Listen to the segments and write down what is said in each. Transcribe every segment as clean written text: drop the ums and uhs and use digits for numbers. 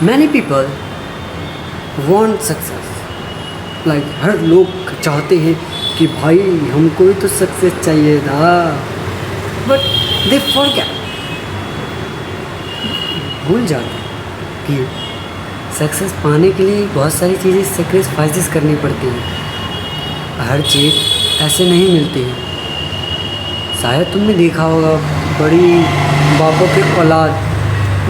Many people want success, like हर लोग चाहते हैं कि भाई हमको भी तो सक्सेस चाहिए था, बट दे फॉरगेट, भूल जाते हैं कि सक्सेस पाने के लिए बहुत सारी चीज़ें सेक्रीफाइसेस करनी पड़ती हैं। हर चीज़ ऐसे नहीं मिलती है। शायद तुमने देखा होगा बड़ी बापों के औलाद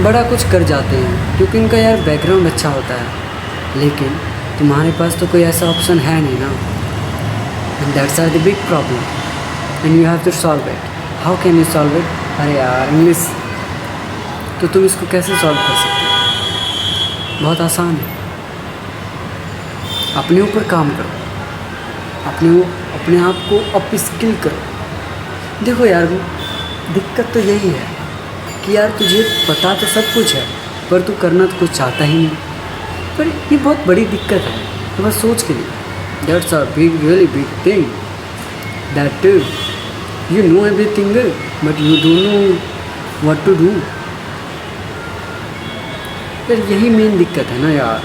बड़ा कुछ कर जाते हैं क्योंकि उनका यार बैकग्राउंड अच्छा होता है, लेकिन तुम्हारे पास तो कोई ऐसा ऑप्शन है नहीं ना। And that's are the big problem and you have to solve it. How can you solve it? अरे यार इंग्लिश, तो तुम इसको कैसे सॉल्व कर सकते हो? बहुत आसान है। अपने ऊपर काम करो, अपने आप को अप स्किल करो। देखो यार, दिक्कत तो यही है कि यार तुझे पता तो सब कुछ है पर तू करना तो कुछ चाहता ही नहीं। पर ये बहुत बड़ी दिक्कत है, तो बस सोच के लिए। That's a big really big thing that you know everything but you don't know what to do. यार यही मेन दिक्कत है ना यार,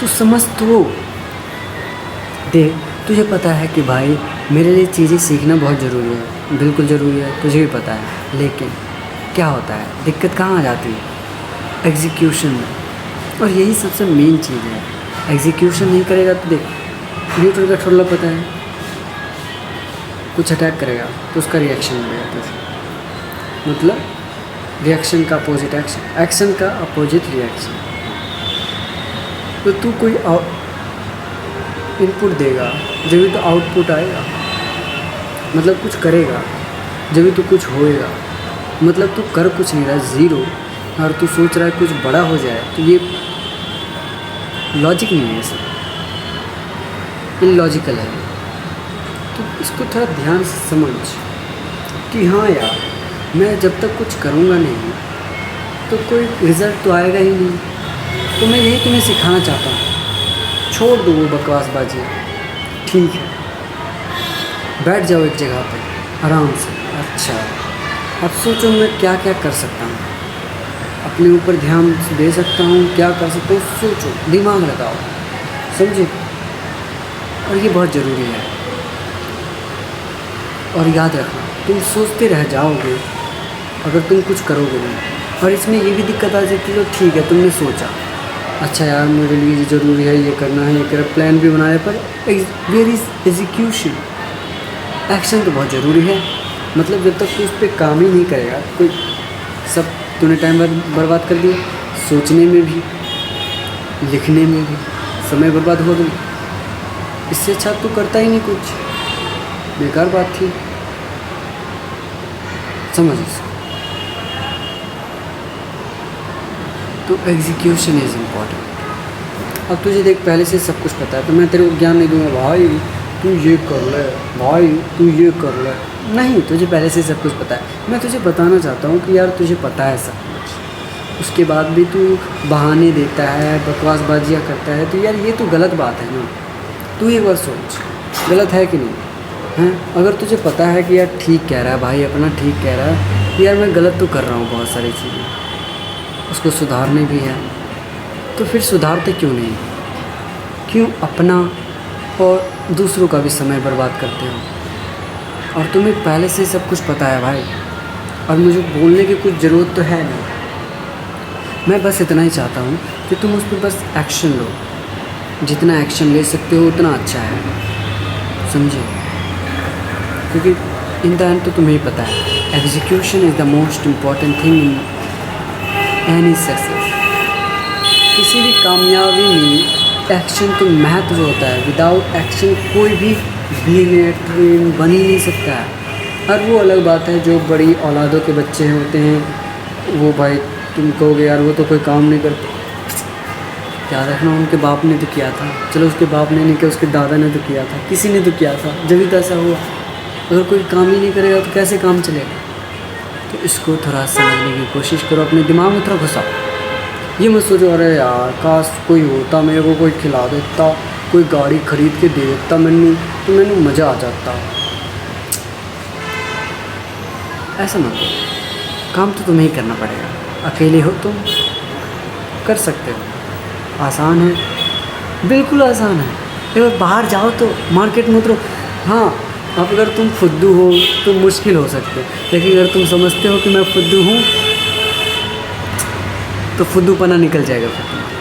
तू समझ तो। देख, तुझे पता है कि भाई मेरे लिए चीज़ें सीखना बहुत ज़रूरी है, बिल्कुल ज़रूरी है, तुझे भी पता है। लेकिन क्या होता है, दिक्कत कहाँ आ जाती है? एग्जीक्यूशन में। और यही सबसे मेन चीज़ है। एग्जीक्यूशन नहीं करेगा तो देख, न्यूटन का ठुल्ला पता है, कुछ अटैक करेगा तो उसका रिएक्शन मिलेगा तुझे, मतलब रिएक्शन का अपोजिट एक्शन, एक्शन का अपोजिट रिएक्शन। तो तू कोई इनपुट देगा जब भी तो आउटपुट आएगा, मतलब कुछ करेगा जब भी तो कुछ होएगा। मतलब तू कर कुछ नहीं रहा, ज़ीरो, और तू सोच रहा है कुछ बड़ा हो जाए, तो ये लॉजिक नहीं है, सब इलॉजिकल है। तो इसको थोड़ा ध्यान से समझ कि हाँ यार, मैं जब तक कुछ करूँगा नहीं तो कोई रिज़ल्ट तो आएगा ही नहीं। तो मैं यही तुम्हें सिखाना चाहता हूँ, छोड़ दो वो बकवासबाजी, ठीक है, बैठ जाओ एक जगह पे आराम से। अच्छा, अब सोचो मैं क्या क्या कर सकता हूँ, अपने ऊपर ध्यान दे सकता हूँ, क्या कर सकता हूँ, सोचो, दिमाग लगाओ, समझे? और ये बहुत ज़रूरी है। और याद रखना, तुम सोचते रह जाओगे अगर तुम कुछ करोगे नहीं। और इसमें ये भी दिक्कत आ जाती है, तो ठीक है तुमने सोचा, अच्छा यार मेरे लिए ये ज़रूरी है, ये करना है, ये कर, प्लान भी बनाया, पर वेयर इज़ एग्जीक्यूशन? एक्शन तो बहुत ज़रूरी है। मतलब जब तक तू उस पर काम ही नहीं करेगा, कोई सब तूने टाइम बर्बाद कर दिया, सोचने में भी, लिखने में भी समय बर्बाद हो गया। इससे अच्छा तू करता ही नहीं कुछ, बेकार बात थी। समझ इसको। तो एग्जीक्यूशन इज़ इम्पॉर्टेंट। अब तुझे देख, पहले से सब कुछ पता है, तो मैं तेरे को ज्ञान नहीं दूंगा भाई तू ये कर ले, भाई तू ये कर ले, नहीं, तुझे पहले से सब कुछ पता है। मैं तुझे बताना चाहता हूँ कि यार तुझे पता है सब कुछ, उसके बाद भी तू बहाने देता है, बकवासबाजियाँ करता है, तो यार ये तो गलत बात है ना। तू एक बार सोच, गलत है कि नहीं हैं? अगर तुझे पता है कि यार ठीक कह रहा है भाई, अपना ठीक कह रहा है, यार मैं गलत तो कर रहा हूँ बहुत सारी चीज़ें, उसको सुधारने भी है, तो फिर सुधारते क्यों नहीं? क्यों अपना और दूसरों का भी समय बर्बाद करते हो? और तुम्हें पहले से सब कुछ पता है भाई, और मुझे बोलने की कुछ ज़रूरत तो है नहीं। मैं बस इतना ही चाहता हूँ कि तुम उस पर बस एक्शन लो, जितना एक्शन ले सकते हो उतना अच्छा है, समझे? क्योंकि इन द एंड तो तुम्हें ही पता है, execution is the most important thing in any success. किसी भी कामयाबी में एक्शन तो महत्व होता है। विदाउट एक्शन कोई भी बिलियनेयर बन ही नहीं सकता है। और वो अलग बात है जो बड़ी औलादों के बच्चे होते हैं, वो भाई तुम कहोगे यार वो तो कोई काम नहीं करते, याद रखना उनके बाप ने तो किया था। चलो उसके बाप ने नहीं किया, उसके दादा ने तो किया था, किसी ने तो किया था, जब भी तो ऐसा हुआ। अगर कोई काम ही नहीं करेगा तो कैसे काम चलेगा? तो इसको थोड़ा समझने की कोशिश करो, अपने दिमाग में थोड़ा घुसाओ। ये मत सोचो अरे यार काश कोई होता, मेरे को कोई खिला देता, कोई गाड़ी खरीद के दे देता मैनू, तो मैनू मज़ा आ जाता। ऐसा मत करो, काम तो तुम्हें ही करना पड़ेगा। अकेले हो तुम, कर सकते हो। आसान है, बिल्कुल आसान है। अगर बाहर जाओ तो मार्केट में उतरो। हाँ, अब अगर तुम फुद्दू हो तो मुश्किल हो सकते है, लेकिन अगर तुम समझते हो कि मैं फुद्दू हूँ तो फुद्दूपना निकल जाएगा फिर तुम्हारा।